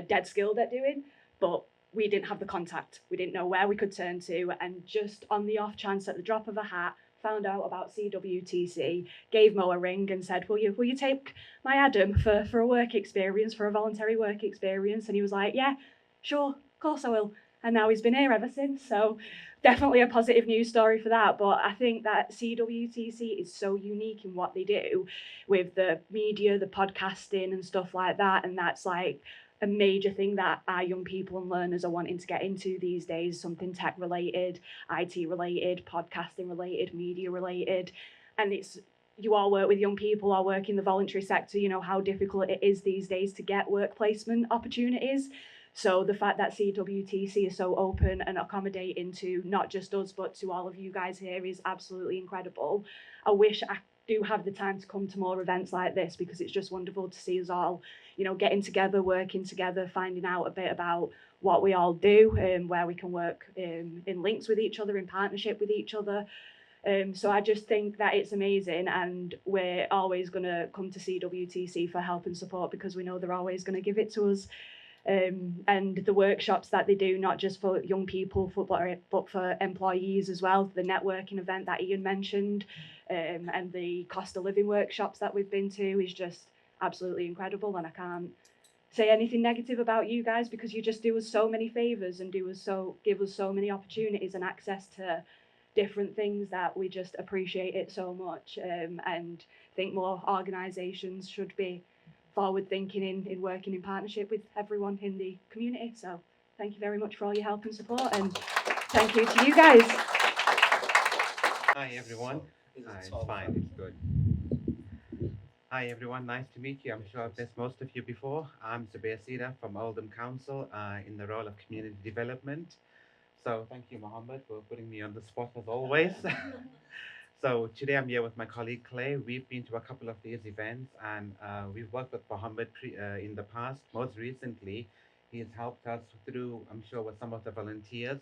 dead skilled at doing, but we didn't have the contact. We didn't know where we could turn to, and just on the off chance, at the drop of a hat, found out about CWTC, gave Mo a ring and said, will you take my Adam for a work experience, for a voluntary work experience? And he was like, yeah, sure, of course I will. And now he's been here ever since. So definitely a positive news story for that. But I think that CWTC is so unique in what they do with the media, the podcasting and stuff like that. And that's like a major thing that our young people and learners are wanting to get into these days, something tech related, IT related, podcasting related, media related. And it's, you all work with young people, all work in the voluntary sector, you know how difficult it is these days to get work placement opportunities. So the fact that CWTC is so open and accommodating to not just us, but to all of you guys here is absolutely incredible. I wish I do have the time to come to more events like this, because it's just wonderful to see us all, you know, getting together, working together, finding out a bit about what we all do and where we can work in links with each other, in partnership with each other. So I just think that it's amazing, and we're always going to come to CWTC for help and support, because we know they're always going to give it to us. And the workshops that they do, not just for young people, but for employees as well, the networking event that Ian mentioned, and the cost of living workshops that we've been to is just absolutely incredible. And I can't say anything negative about you guys, because you just do us so many favours and give us so many opportunities and access to different things that we just appreciate it so much, and think more organisations should be forward thinking in working in partnership with everyone in the community. So thank you very much for all your help and support, and thank you to you guys. Hi everyone. It's fine, it's good. Hi everyone, nice to meet you. I'm sure I've met most of you before. I'm Zubair Sida from Oldham Council in the role of community development. So thank you, Mohammed, for putting me on the spot as always. So today I'm here with my colleague Clay. We've been to a couple of these events, and we've worked with Mohammed in the past. Most recently, he has helped us through, I'm sure, with some of the volunteers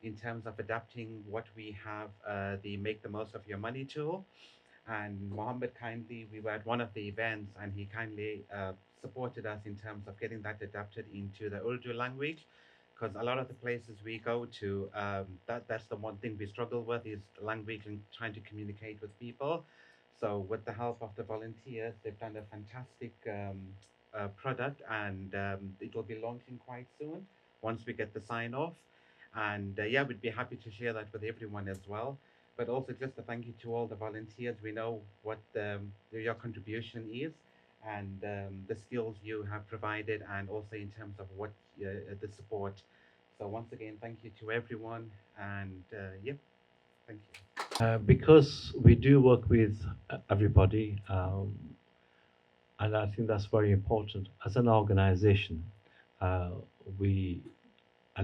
in terms of adapting what we have, the Make the Most of Your Money tool. And Mohammed kindly, we were at one of the events, and he kindly supported us in terms of getting that adapted into the Urdu language. Because a lot of the places we go to, that's the one thing we struggle with, is language and trying to communicate with people. So with the help of the volunteers, they've done a fantastic product, and it will be launching quite soon once we get the sign off. And yeah, we'd be happy to share that with everyone as well. But also just a thank you to all the volunteers. We know what your contribution is, and the skills you have provided, and also in terms of what the support. So once again, thank you to everyone, and yep, thank you. Because we do work with everybody, and I think that's very important. As an organization, and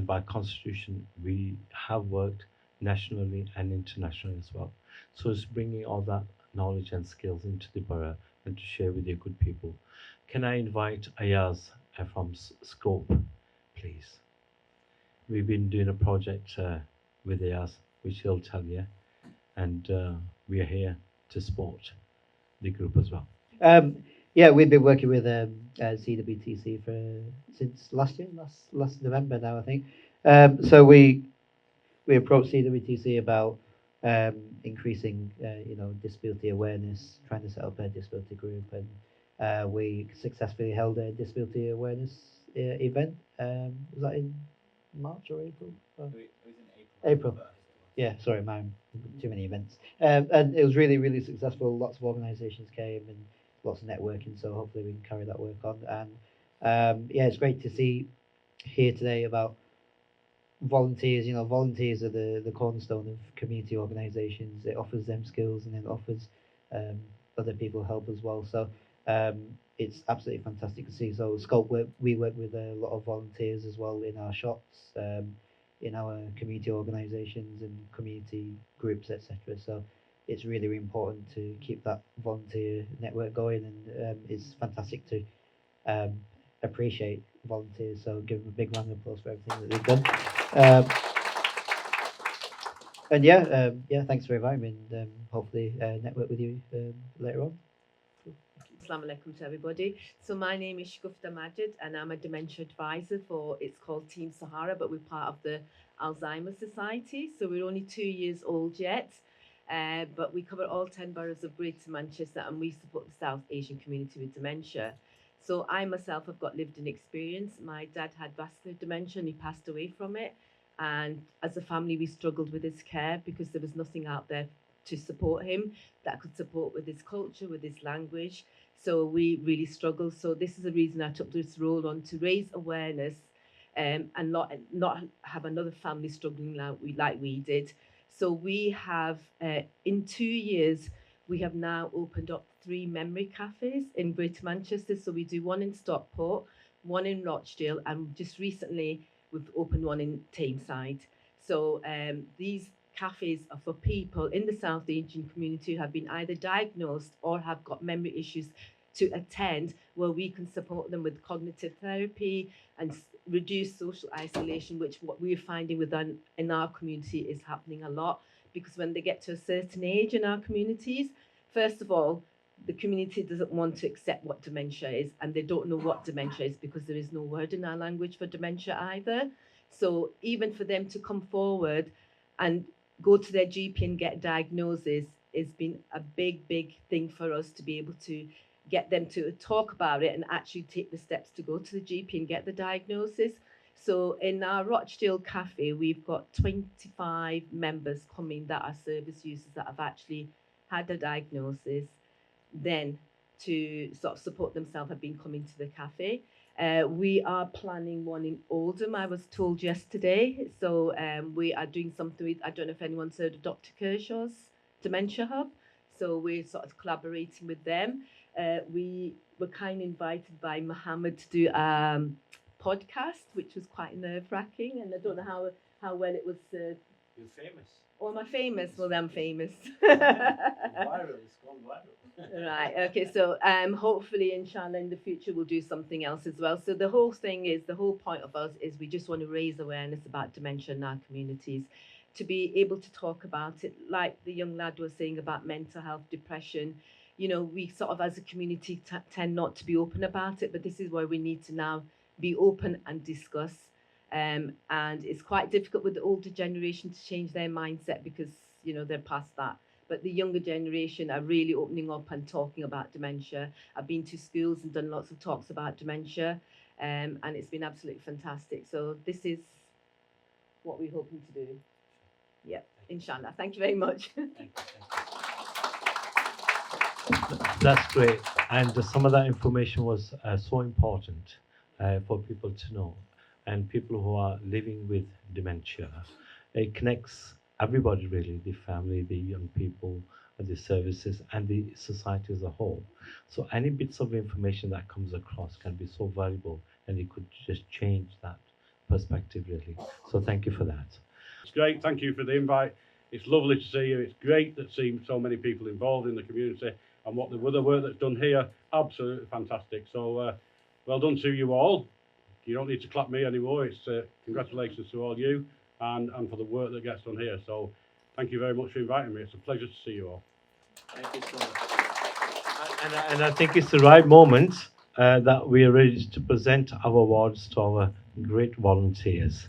by constitution, we have worked nationally and internationally as well. So it's bringing all that knowledge and skills into the borough and to share with your good people. Can I invite Ayaz from Scope, please? We've been doing a project with Ayaz, which he'll tell you. and we are here to support the group as well. Yeah, we've been working with CWTC since last year, last November now, I think. So we approached CWTC about increasing, disability awareness, trying to set up a disability group, and we successfully held a disability awareness event. Was that in March or April? It was in April. Yeah, sorry, too many events. And it was really, really successful. Lots of organisations came and lots of networking. So hopefully we can carry that work on. And yeah, it's great to see here today about volunteers. Volunteers are the cornerstone of community organisations. It offers them skills and it offers other people help as well. So it's absolutely fantastic to see. So we work with a lot of volunteers as well in our shops, in our community organisations and community groups, etc. So it's really, really important to keep that volunteer network going, and it's fantastic to appreciate volunteers. So give them a big round of applause for everything that they've done. And yeah, thanks for inviting me, and hopefully network with you later on. Assalamu alaikum to everybody. So my name is Shagufta Majid and I'm a dementia advisor it's called Team Sahara, but we're part of the Alzheimer's Society. So we're only 2 years old yet, but we cover all 10 boroughs of Greater Manchester and we support the South Asian community with dementia. So I myself have got lived-in experience. My dad had vascular dementia and he passed away from it. And as a family, we struggled with his care because there was nothing out there to support him that could support with his culture, with his language. So we really struggled. So this is the reason I took this role on, to raise awareness and not have another family struggling like we did. So we have, in 2 years, we have now opened up 3 memory cafes in Greater Manchester. So we do one in Stockport, one in Rochdale, and just recently we've opened one in Tameside. So these cafes are for people in the South Asian community who have been either diagnosed or have got memory issues to attend, where we can support them with cognitive therapy and reduce social isolation, which what we're finding in our community is happening a lot, because when they get to a certain age in our communities, first of all, the community doesn't want to accept what dementia is, and they don't know what dementia is because there is no word in our language for dementia either. So even for them to come forward and go to their GP and get diagnosis has been a big, big thing for us to be able to get them to talk about it and actually take the steps to go to the GP and get the diagnosis. So in our Rochdale cafe, we've got 25 members coming that are service users that have actually had a diagnosis, then to sort of support themselves have been coming to the cafe. We are planning one in Oldham, I was told yesterday. So we are doing something with, I don't know if anyone's heard of Dr. Kershaw's Dementia Hub. So we're sort of collaborating with them. We were kind of invited by Mohammed to do a podcast, which was quite nerve-wracking. And I don't know how well it was. You're famous. Oh, am I famous? Well, I'm famous. Viral, it's gone viral. Right, okay, so hopefully, inshallah, in the future, we'll do something else as well. So the whole point of us is we just want to raise awareness about dementia in our communities, to be able to talk about it, like the young lad was saying about mental health, depression. We sort of as a community tend not to be open about it, but this is where we need to now be open and discuss. And it's quite difficult with the older generation to change their mindset because, they're past that. But the younger generation are really opening up and talking about dementia. I've been to schools and done lots of talks about dementia, and it's been absolutely fantastic. So this is what we're hoping to do. Yeah, inshallah. Thank you very much. That's great. And some of that information was so important for people to know. And people who are living with dementia, it connects everybody really, the family, the young people, the services, and the society as a whole. So any bits of information that comes across can be so valuable, and it could just change that perspective really. So thank you for that. It's great, thank you for the invite. It's lovely to see you. It's great to see so many people involved in the community, and the work that's done here, absolutely fantastic. So well done to you all. You don't need to clap me anymore. It's congratulations to all you and for the work that gets done here. So thank thank you very much for inviting me. It's a pleasure to see you all. Thank you so much. And I think it's the right moment that we are ready to present our awards to our great volunteers.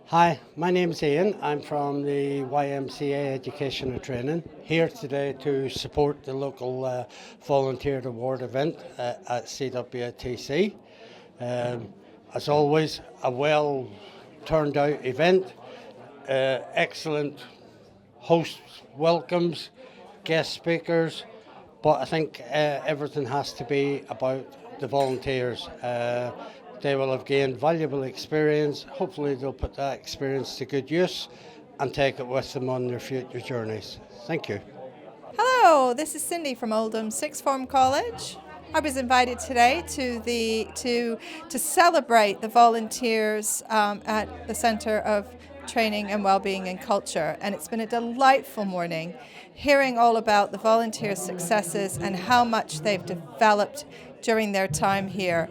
Hi, my name is Ian. I'm from the YMCA Education and Training, here today to support the local Volunteer Award event at CWTC. As always, a well turned out event, excellent hosts, welcomes, guest speakers, but I think everything has to be about the volunteers. They will have gained valuable experience. Hopefully they'll put that experience to good use and take it with them on their future journeys. Thank you. Hello, this is Cindy from Oldham Sixth Form College. I was invited today to celebrate the volunteers at the Centre of Training and Wellbeing and Culture, and it's been a delightful morning hearing all about the volunteers' successes and how much they've developed during their time here.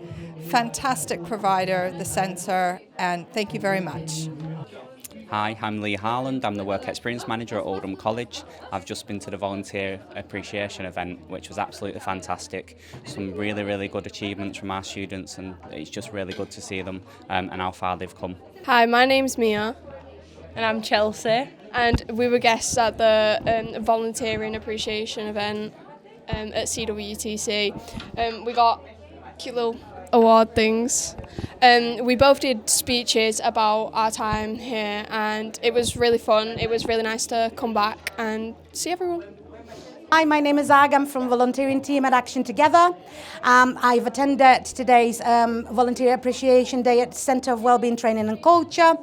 Fantastic provider, the Centre, and thank you very much. Hi, I'm Lee Harland. I'm the Work Experience Manager at Oldham College. I've just been to the Volunteer Appreciation event, which was absolutely fantastic. Some really, really good achievements from our students, and it's just really good to see them and how far they've come. Hi, my name's Mia. And I'm Chelsea. And we were guests at the Volunteering Appreciation event at CWTC. We got cute little award things. We both did speeches about our time here, and it was really fun. It was really nice to come back and see everyone. Hi, my name is Ag. I'm from volunteering team at Action Together. I've attended today's Volunteer Appreciation Day at Centre of Wellbeing Training and Culture,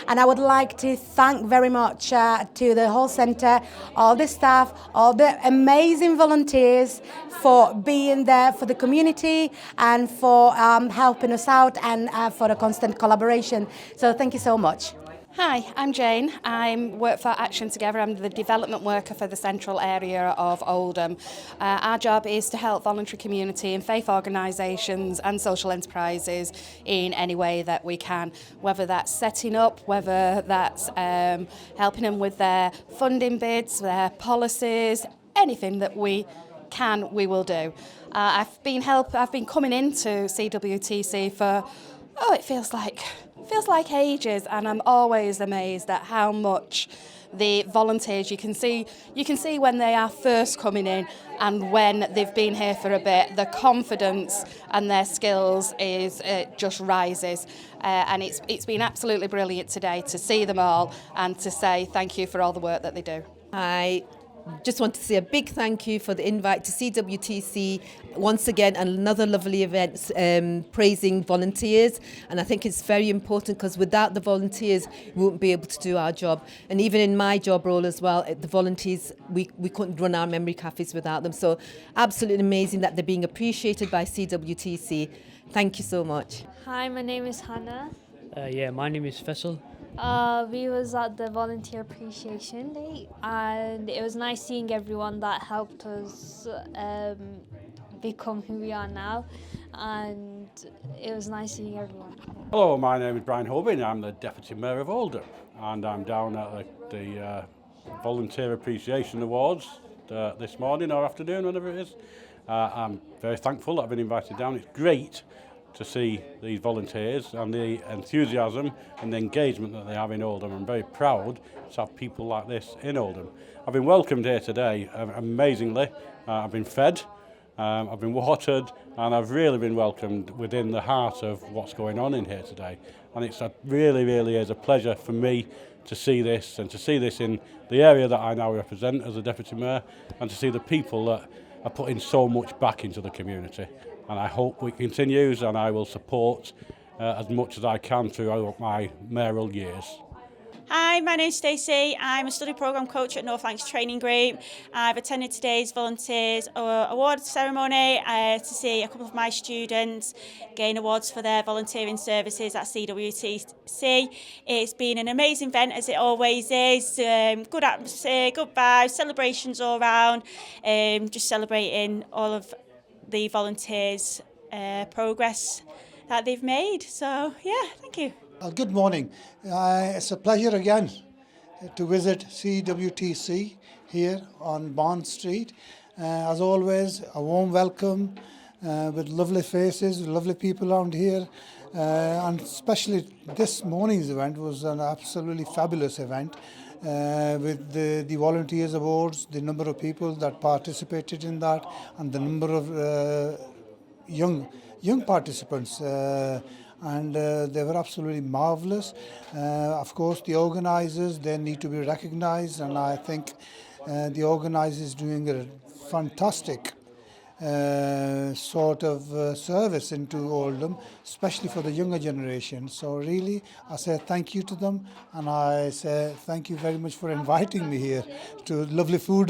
and I would like to thank very much to the whole centre, all the staff, all the amazing volunteers for being there for the community and for helping us out and for the constant collaboration. So thank you so much. Hi, I'm Jane. I work for Action Together. I'm the development worker for the central area of Oldham. Our job is to help voluntary community and faith organisations and social enterprises in any way that we can, whether that's setting up, whether that's helping them with their funding bids, their policies, anything that we can, we will do. I've been coming into CWTC for, it feels like ages, and I'm always amazed at how much the volunteers you can see when they are first coming in and when they've been here for a bit, the confidence and their skills just rises, and it's been absolutely brilliant today to see them all and to say thank you for all the work that they do. I just want to say a big thank you for the invite to CWTC once again, and another lovely event praising volunteers. And I think it's very important because without the volunteers we won't be able to do our job. And even in my job role as well, the volunteers, we couldn't run our memory cafes without them. So absolutely amazing that they're being appreciated by CWTC. Thank you so much. Hi, my name is Hannah. My name is Faisal. We was at the Volunteer Appreciation Day, and it was nice seeing everyone that helped us become who we are now, and it was nice seeing everyone. Hello, my name is Brian Hobin. I'm the Deputy Mayor of Oldham, and I'm down at the Volunteer Appreciation Awards this morning or afternoon, whenever it is. I'm very thankful that I've been invited down. It's great to see these volunteers and the enthusiasm and the engagement that they have in Oldham. I'm very proud to have people like this in Oldham. I've been welcomed here today amazingly. I've been fed, I've been watered, and I've really been welcomed within the heart of what's going on in here today. And it's really is a pleasure for me to see this, and to see this in the area that I now represent as a Deputy Mayor, and to see the people that are putting so much back into the community. And I hope it continues, and I will support as much as I can throughout my mayoral years. Hi, my name's Stacey. I'm a study programme coach at Northlanks Training Group. I've attended today's Volunteers Award ceremony to see a couple of my students gain awards for their volunteering services at CWTC. It's been an amazing event, as it always is. Good atmosphere, good vibes, celebrations all round. Just celebrating all of the volunteers' progress that they've made. So, yeah, thank you. Good morning. It's a pleasure again to visit CWTC here on Bond Street. As always, a warm welcome with lovely faces, lovely people around here. And especially this morning's event was an absolutely fabulous event with the Volunteers Awards, the number of people that participated in that, and the number of young participants. And they were absolutely marvellous. Of course, the organisers, they need to be recognised, and I think the organisers doing a fantastic sort of service into Oldham, especially for the younger generation. So really, I say thank you to them, and I say thank you very much for inviting me here to lovely food